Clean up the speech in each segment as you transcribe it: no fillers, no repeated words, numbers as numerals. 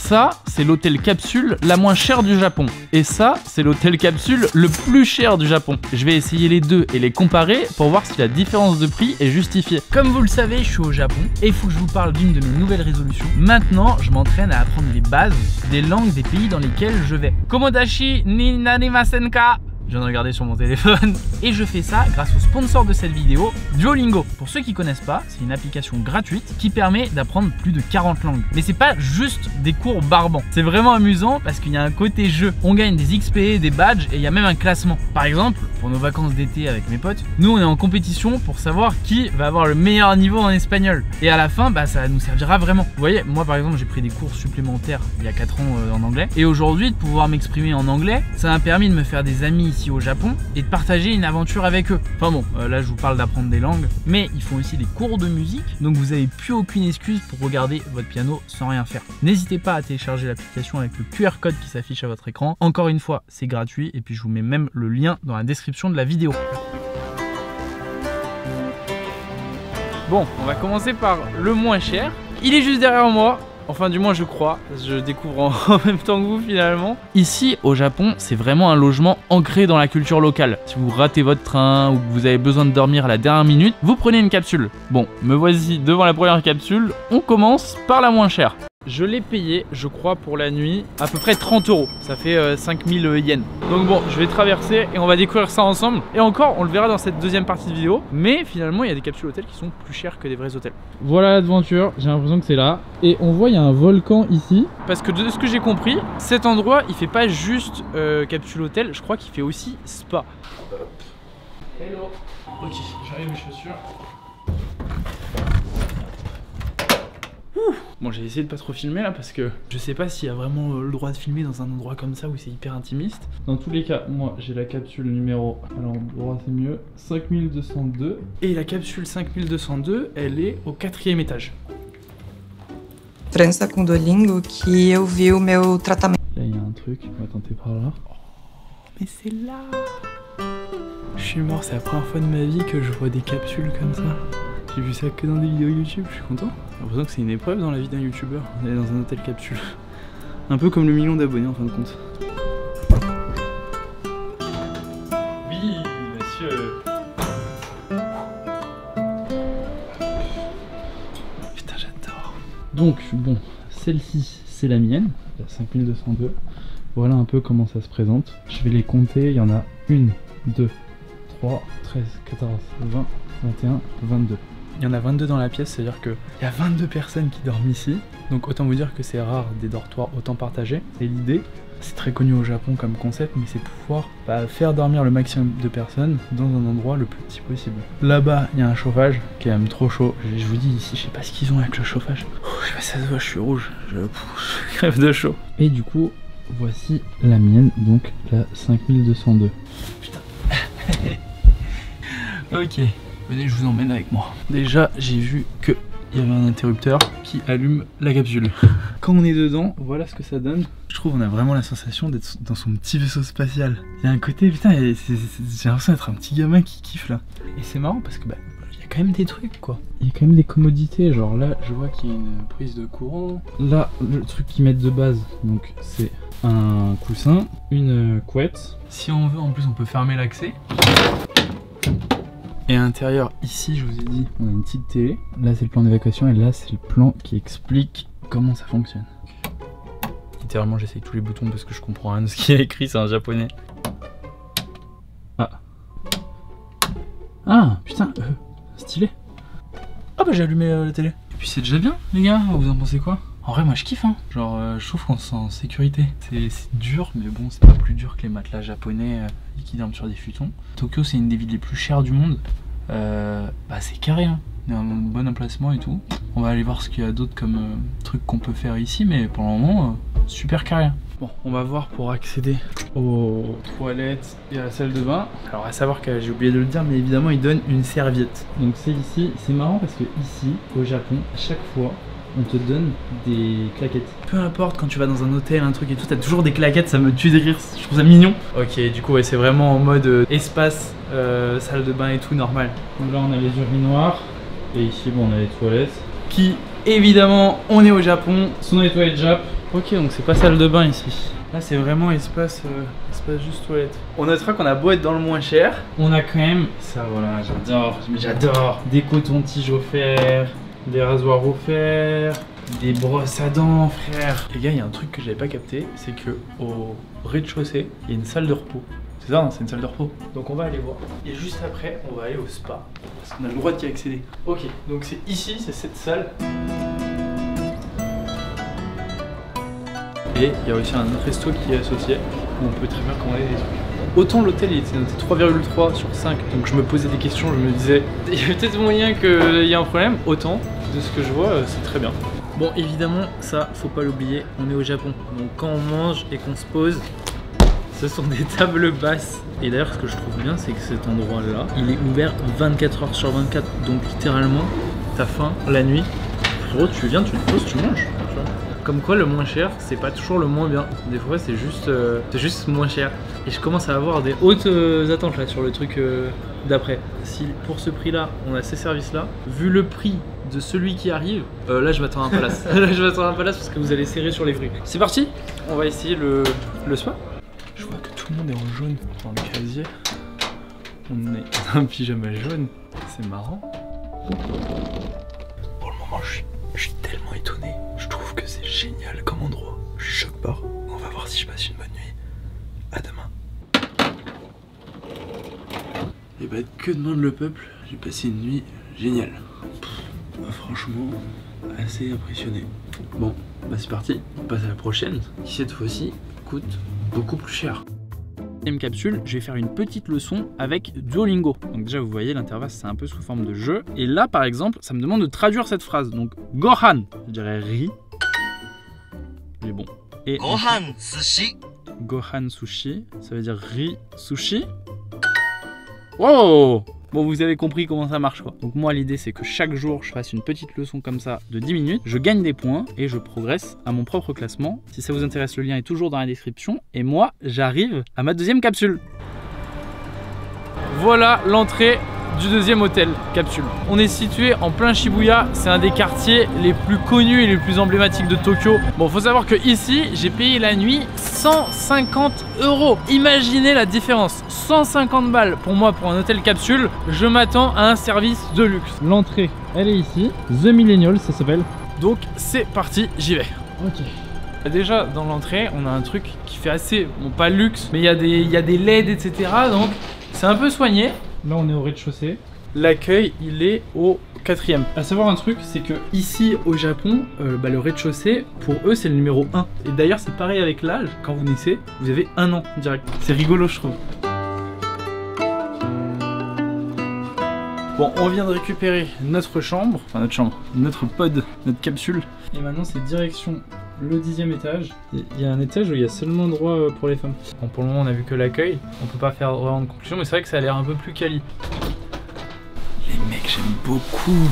Ça, c'est l'hôtel capsule la moins chère du Japon. Et ça, c'est l'hôtel capsule le plus cher du Japon. Je vais essayer les deux et les comparer pour voir si la différence de prix est justifiée. Comme vous le savez, je suis au Japon et il faut que je vous parle d'une de mes nouvelles résolutions. Maintenant, je m'entraîne à apprendre les bases des langues des pays dans lesquels je vais. Komodachi ni nanimasen ka. Je viens de regarder sur mon téléphone. Et je fais ça grâce au sponsor de cette vidéo, Duolingo. Pour ceux qui connaissent pas, c'est une application gratuite qui permet d'apprendre plus de 40 langues. Mais c'est pas juste des cours barbants. C'est vraiment amusant parce qu'il y a un côté jeu. On gagne des XP, des badges et il y a même un classement. Par exemple, pour nos vacances d'été avec mes potes, nous on est en compétition pour savoir qui va avoir le meilleur niveau en espagnol. Et à la fin, bah, ça nous servira vraiment. Vous voyez, moi par exemple, j'ai pris des cours supplémentaires il y a 4 ans en anglais. Et aujourd'hui, de pouvoir m'exprimer en anglais, ça m'a permis de me faire des amis ici au Japon et de partager une aventure avec eux. Enfin bon, là je vous parle d'apprendre des langues, mais ils font aussi des cours de musique, donc vous n'avez plus aucune excuse pour regarder votre piano sans rien faire. N'hésitez pas à télécharger l'application avec le QR code qui s'affiche à votre écran. Encore une fois, c'est gratuit et puis je vous mets même le lien dans la description de la vidéo. Bon, on va commencer par le moins cher. Il est juste derrière moi. Enfin du moins je crois, je découvre en même temps que vous finalement. Ici au Japon, c'est vraiment un logement ancré dans la culture locale. Si vous ratez votre train ou que vous avez besoin de dormir à la dernière minute, vous prenez une capsule. Bon, me voici devant la première capsule, on commence par la moins chère. Je l'ai payé, je crois, pour la nuit, à peu près 30 €. Ça fait 5000 yens. Donc bon, je vais traverser et on va découvrir ça ensemble. Et encore, on le verra dans cette deuxième partie de vidéo. Mais finalement, il y a des capsules hôtels qui sont plus chères que des vrais hôtels. Voilà l'aventure, j'ai l'impression que c'est là. Et on voit, il y a un volcan ici. Parce que de ce que j'ai compris, cet endroit, il fait pas juste capsule hôtel, je crois qu'il fait aussi spa. Hello. Ok, j'arrive mes chaussures. Bon, j'ai essayé de pas trop filmer là parce que je sais pas s'il y a vraiment le droit de filmer dans un endroit comme ça où c'est hyper intimiste. Dans tous les cas, moi j'ai la capsule numéro, alors droit c'est mieux, 5202. Et la capsule 5202, elle est au 4e étage. França com Duolingo que eu vi o meu tratamento. Là il y a un truc, on va tenter par là. Oh, mais c'est là. Je suis mort, c'est la première fois de ma vie que je vois des capsules comme ça. J'ai vu ça que dans des vidéos YouTube, je suis content. J'ai l'impression que c'est une épreuve dans la vie d'un youtubeur, d'aller dans un hôtel capsule. Un peu comme le million d'abonnés en fin de compte. Oui, monsieur. Putain, j'adore. Donc, bon, celle-ci, c'est la mienne, la 5202. Voilà un peu comment ça se présente. Je vais les compter, il y en a 1, 2, 3, 13, 14, 20, 21, 22. Il y en a 22 dans la pièce, c'est-à-dire qu'il y a 22 personnes qui dorment ici. Donc autant vous dire que c'est rare des dortoirs autant partagés. Et l'idée, c'est très connu au Japon comme concept, mais c'est pouvoir faire dormir le maximum de personnes dans un endroit le plus petit possible. Là-bas, il y a un chauffage qui est même trop chaud. Je vous dis ici, je sais pas ce qu'ils ont avec le chauffage. Je sais pas si ça se voit, je suis rouge. Je crève de chaud. Et du coup, voici la mienne, donc la 5202. Putain. Ok. Venez, je vous emmène avec moi. Déjà, j'ai vu qu'il y avait un interrupteur qui allume la capsule. Quand on est dedans, voilà ce que ça donne. Je trouve qu'on a vraiment la sensation d'être dans son petit vaisseau spatial. Il y a un côté, putain, j'ai l'impression d'être un petit gamin qui kiffe là. Et c'est marrant parce que il y a quand même des trucs quoi. Il y a quand même des commodités, genre là, je vois qu'il y a une prise de courant. Là, le truc qu'ils mettent de base, donc c'est un coussin, une couette. Si on veut, en plus, on peut fermer l'accès. Et à l'intérieur, ici, je vous ai dit, on a une petite télé. Là, c'est le plan d'évacuation et là, c'est le plan qui explique comment ça fonctionne. Littéralement, j'essaye tous les boutons parce que je comprends rien de ce qu'il y a écrit, c'est un japonais. Ah. Ah, putain, stylé. Ah bah j'ai allumé la télé. Et puis c'est déjà bien, les gars, vous en pensez quoi? En vrai, moi je kiffe, hein. Genre, je trouve qu'on se sent en sécurité. C'est dur, mais bon, c'est pas plus dur que les matelas japonais qui dorment sur des futons. Tokyo, c'est une des villes les plus chères du monde. C'est carré, hein. Il y a un bon emplacement et tout. On va aller voir ce qu'il y a d'autre comme trucs qu'on peut faire ici, mais pour le moment, super carré. Bon, on va voir pour accéder aux toilettes et à la salle de bain. Alors, à savoir que j'ai oublié de le dire, mais évidemment, ils donnent une serviette. Donc, c'est ici. C'est marrant parce que ici, au Japon, à chaque fois, on te donne des claquettes. Peu importe, quand tu vas dans un hôtel, un truc et tout, t'as toujours des claquettes, ça me tue de rire, je trouve ça mignon. Ok, du coup, ouais, c'est vraiment en mode espace, salle de bain et tout, normal. Donc là, on a les urinoirs, et ici, bon, on a les toilettes. Qui, évidemment, on est au Japon, sont des toilettes Jap. Ok, donc c'est pas salle de bain ici. Là c'est vraiment espace juste toilette. On notera qu'on a beau être dans le moins cher, on a quand même ça, voilà, j'adore. Des cotons-tiges offerts, des rasoirs offerts, des brosses à dents, frère. Les gars, il y a un truc que j'avais pas capté, c'est que au rez-de-chaussée, il y a une salle de repos. C'est ça, hein, c'est une salle de repos. Donc on va aller voir. Et juste après, on va aller au spa. Parce qu'on a le droit d'y accéder. Ok, donc c'est ici, c'est cette salle. Et il y a aussi un autre resto qui est associé, où on peut très bien commander des trucs. Autant l'hôtel il était noté 3,3 sur 5, donc je me posais des questions, je me disais, il y a peut-être moyen qu'il y ait un problème. Autant, de ce que je vois, c'est très bien. Bon, évidemment, ça, faut pas l'oublier, on est au Japon. Donc quand on mange et qu'on se pose, ce sont des tables basses. Et d'ailleurs, ce que je trouve bien, c'est que cet endroit-là, il est ouvert 24 heures sur 24. Donc littéralement, t'as faim la nuit. Gros, tu viens, tu te poses, tu manges. Tu vois. Comme quoi, le moins cher, c'est pas toujours le moins bien. Des fois, c'est juste moins cher. Et je commence à avoir des hautes attentes là sur le truc d'après. Si pour ce prix-là, on a ces services-là, vu le prix de celui qui arrive, là je m'attends à un palace. Là je m'attends à un palace parce que vous allez serrer sur les fruits. C'est parti, on va essayer le spa. Je vois que tout le monde est en jaune dans le casier. On est dans un pyjama jaune, c'est marrant. Pour le moment, je suis tellement étonné. Je trouve que c'est génial comme endroit. Je suis choqué par. On va voir si je passe une bonne nuit. À demain. Et bah, que demande le peuple? J'ai passé une nuit géniale. Franchement, assez impressionné. Bon, bah c'est parti. On passe à la prochaine, qui cette fois-ci coûte beaucoup plus cher. Deuxième capsule, je vais faire une petite leçon avec Duolingo. Donc déjà vous voyez l'interface c'est un peu sous forme de jeu. Et là par exemple ça me demande de traduire cette phrase. Donc Gohan, je dirais riz. Mais bon. Et Gohan sushi. Gohan sushi, ça veut dire riz sushi. Wow! Bon, vous avez compris comment ça marche quoi. Donc moi l'idée c'est que chaque jour je fasse une petite leçon comme ça de 10 minutes, je gagne des points et je progresse à mon propre classement. Si ça vous intéresse, le lien est toujours dans la description. Et moi j'arrive à ma deuxième capsule. Voilà l'entrée du deuxième hôtel capsule. On est situé en plein Shibuya, c'est un des quartiers les plus connus et les plus emblématiques de Tokyo. Bon, faut savoir que ici, j'ai payé la nuit 150 €. Imaginez la différence, 150 balles pour moi pour un hôtel capsule. Je m'attends à un service de luxe. L'entrée, elle est ici, The Millennial ça s'appelle. Donc c'est parti, j'y vais. Ok. Déjà dans l'entrée, on a un truc qui fait assez, bon pas luxe, mais il y a des LED etc. Donc c'est un peu soigné. Là on est au rez-de-chaussée. L'accueil il est au 4e. À savoir un truc, c'est que ici au Japon, le rez-de-chaussée, pour eux c'est le numéro 1. Et d'ailleurs c'est pareil avec l'âge, quand vous naissez, vous avez 1 an direct. C'est rigolo je trouve. Bon, on vient de récupérer notre chambre, notre pod, notre capsule. Et maintenant c'est direction le 10e étage. Il y a un étage où il y a seulement droit pour les femmes. Bon, pour le moment on a vu que l'accueil, on peut pas faire vraiment de conclusion, mais c'est vrai que ça a l'air un peu plus quali. Les mecs, j'aime beaucoup.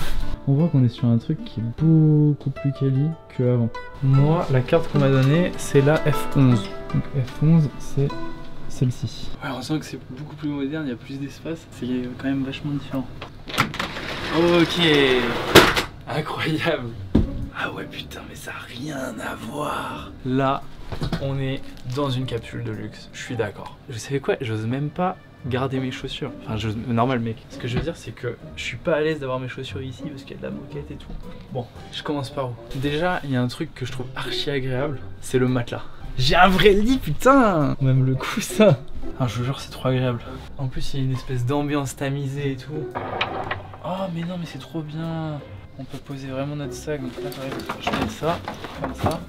On voit qu'on est sur un truc qui est beaucoup plus quali qu'avant. Moi, la carte qu'on m'a donnée, c'est la F11. Donc F11, c'est celle-ci. Ouais, on sent que c'est beaucoup plus moderne, il y a plus d'espace. C'est quand même vachement différent. Ok, incroyable. Ah ouais putain, mais ça n'a rien à voir. Là, on est dans une capsule de luxe, je suis d'accord. Vous savez quoi, j'ose même pas garder mes chaussures. Enfin, normal mec. Ce que je veux dire, c'est que je suis pas à l'aise d'avoir mes chaussures ici parce qu'il y a de la moquette et tout. Bon, je commence par où? Déjà, il y a un truc que je trouve archi agréable, c'est le matelas. J'ai un vrai lit, putain. Même le coussin. Ah, je vous jure, c'est trop agréable. En plus, il y a une espèce d'ambiance tamisée et tout. Oh, mais non, mais c'est trop bien. On peut poser vraiment notre sac. Donc là, je mets ça, comme ça.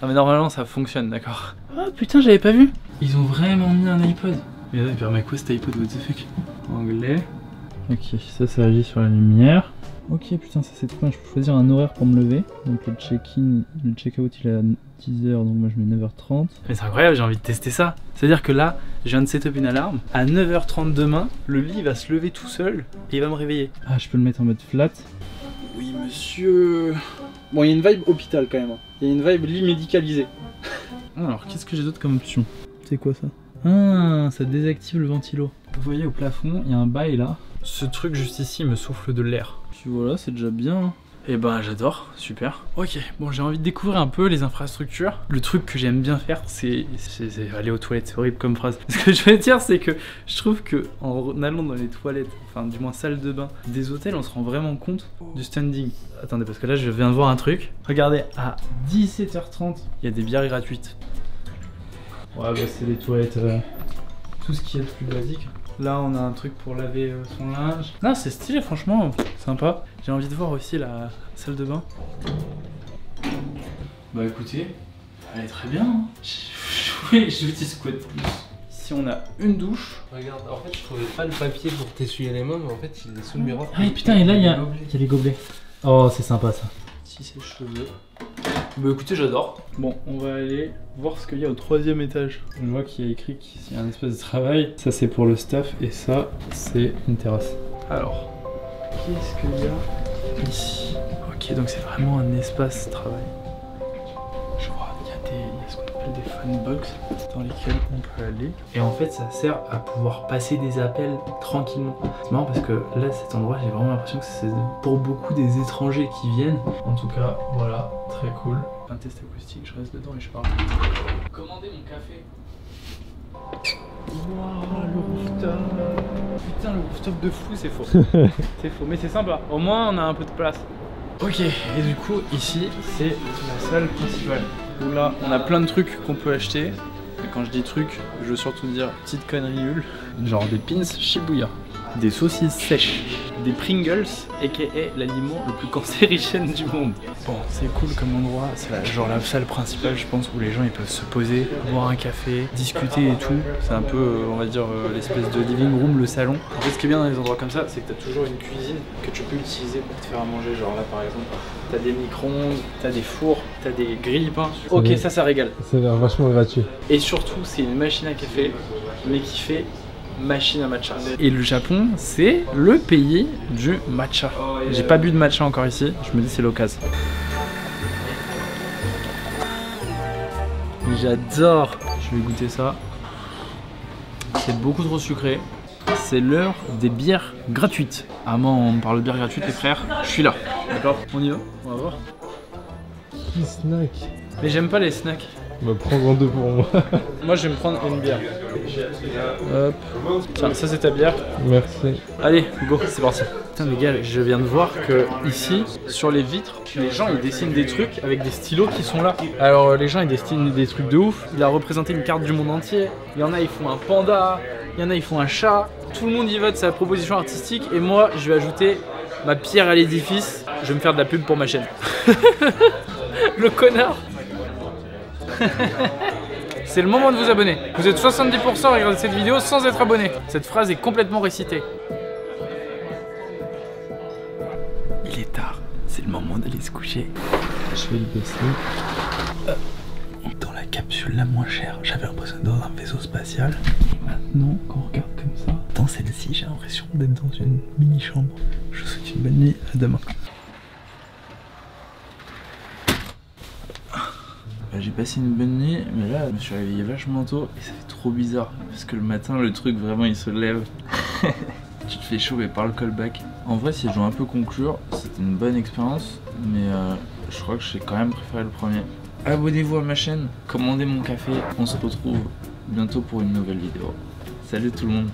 Non, mais normalement, ça fonctionne, d'accord. Oh putain, j'avais pas vu. Ils ont vraiment mis un iPod. Mais là, il permet quoi cet iPod? What the fuck? Anglais. Ok, ça agit sur la lumière. Ok, putain, ça c'est trop bien. Je peux choisir un horaire pour me lever. Donc le check-in, le check-out il est à 10h, donc moi je mets 9h30. Mais c'est incroyable, j'ai envie de tester ça. C'est-à-dire que là, je viens de set up une alarme. À 9h30 demain, le lit va se lever tout seul et il va me réveiller. Ah, je peux le mettre en mode flat. Oui, monsieur. Bon, il y a une vibe hôpital quand même. Il y a une vibe lit médicalisé. Alors, qu'est-ce que j'ai d'autre comme option? C'est quoi ça? Ah, ça désactive le ventilo. Vous voyez au plafond, il y a un bail là. Ce truc juste ici me souffle de l'air. Puis voilà, c'est déjà bien. Et ben j'adore, super. Ok, bon j'ai envie de découvrir un peu les infrastructures. Le truc que j'aime bien faire, c'est aller aux toilettes, c'est horrible comme phrase. Ce que je veux dire, c'est que je trouve que en allant dans les toilettes, enfin du moins salle de bain des hôtels, on se rend vraiment compte du standing. Attendez, parce que là je viens de voir un truc. Regardez, à 17h30, il y a des bières gratuites. Ouais, bah c'est les toilettes, tout ce qu'il y a de plus basique. Là on a un truc pour laver son linge. Non, c'est stylé, franchement, sympa. J'ai envie de voir aussi la salle de bain. Bah écoutez, elle est très bien. Hein. Oui, je vous dis quoi de plus. Ici on a une douche. Regarde, en fait je trouvais pas le papier pour t'essuyer les mains, mais en fait il est sous le miroir. Ah putain, et là il y a les gobelets. Oh, c'est sympa ça. Ici c'est cheveux. Bah écoutez, j'adore. Bon, on va aller voir ce qu'il y a au 3e étage. Je vois qu'il y a écrit qu'il y a un espace de travail. Ça c'est pour le staff et ça c'est une terrasse. Alors, qu'est-ce qu'il y a ici? Ok, donc c'est vraiment un espace de travail. Je vois, il y a ce qu'on appelle des fanbox dans lesquels on peut aller. Et en fait, ça sert à pouvoir passer des appels tranquillement. C'est marrant parce que là, cet endroit, j'ai vraiment l'impression que c'est pour beaucoup des étrangers qui viennent. En tout cas, voilà, très cool. Un test acoustique, je reste dedans et je parle. Commandez mon café. Waouh, le rooftop. Putain, le rooftop de fou, c'est faux. C'est faux, mais c'est sympa. Au moins, on a un peu de place. Ok, et du coup, ici, c'est la salle principale. Où là, on a plein de trucs qu'on peut acheter. Et quand je dis trucs, je veux surtout dire petite connerie nulle. Genre des pins Shibuya, des saucisses sèches, des Pringles, aka l'aliment le plus cancérigène du monde. Bon, c'est cool comme endroit, c'est genre la salle principale, je pense, où les gens ils peuvent se poser, boire un café, discuter et tout. C'est un peu, on va dire, l'espèce de living room, le salon. En fait, ce qui est bien dans les endroits comme ça, c'est que t'as toujours une cuisine que tu peux utiliser pour te faire à manger. Genre là, par exemple, t'as des micro-ondes, t'as des fours, t'as des grille-pains. Ok, ça régale. Ça a l'air vachement gratuit. Et surtout, c'est une machine à café, mais qui fait machine à matcha. Et le Japon, c'est le pays du matcha. J'ai pas bu de matcha encore ici, je me dis c'est l'occasion. J'adore. Je vais goûter ça. C'est beaucoup trop sucré. C'est l'heure des bières gratuites. Ah moi on me parle de bières gratuites les frères, je suis là. D'accord, on y va, on va voir. Qui snack? Mais j'aime pas les snacks. Bah prends-en 2 pour moi. Moi je vais me prendre une bière. Hop. Tiens, ça c'est ta bière. Merci. Allez, go, c'est parti. Putain les gars, je viens de voir que ici, sur les vitres, les gens ils dessinent des trucs avec des stylos qui sont là. Alors les gens ils dessinent des trucs de ouf. Il a représenté une carte du monde entier. Il y en a ils font un panda, il y en a ils font un chat. Tout le monde y va de sa proposition artistique et moi je vais ajouter ma pierre à l'édifice. Je vais me faire de la pub pour ma chaîne. Le connard. C'est le moment de vous abonner. Vous êtes 70% à regarder cette vidéo sans être abonné. Cette phrase est complètement récitée. Il est tard, c'est le moment d'aller se coucher. Je vais le baisser. Dans la capsule la moins chère, j'avais l'impression d'être dans un vaisseau spatial. Et maintenant, quand on regarde comme ça, dans celle-ci, j'ai l'impression d'être dans une mini-chambre. Je vous souhaite une bonne nuit, à demain. J'ai passé une bonne nuit, mais là je me suis réveillé vachement tôt et ça fait trop bizarre parce que le matin le truc vraiment il se lève. Tu te fais chauffer par le callback. En vrai si je dois un peu conclure, c'était une bonne expérience, mais je crois que j'ai quand même préféré le premier. Abonnez-vous à ma chaîne, commandez mon café, on se retrouve bientôt pour une nouvelle vidéo. Salut tout le monde.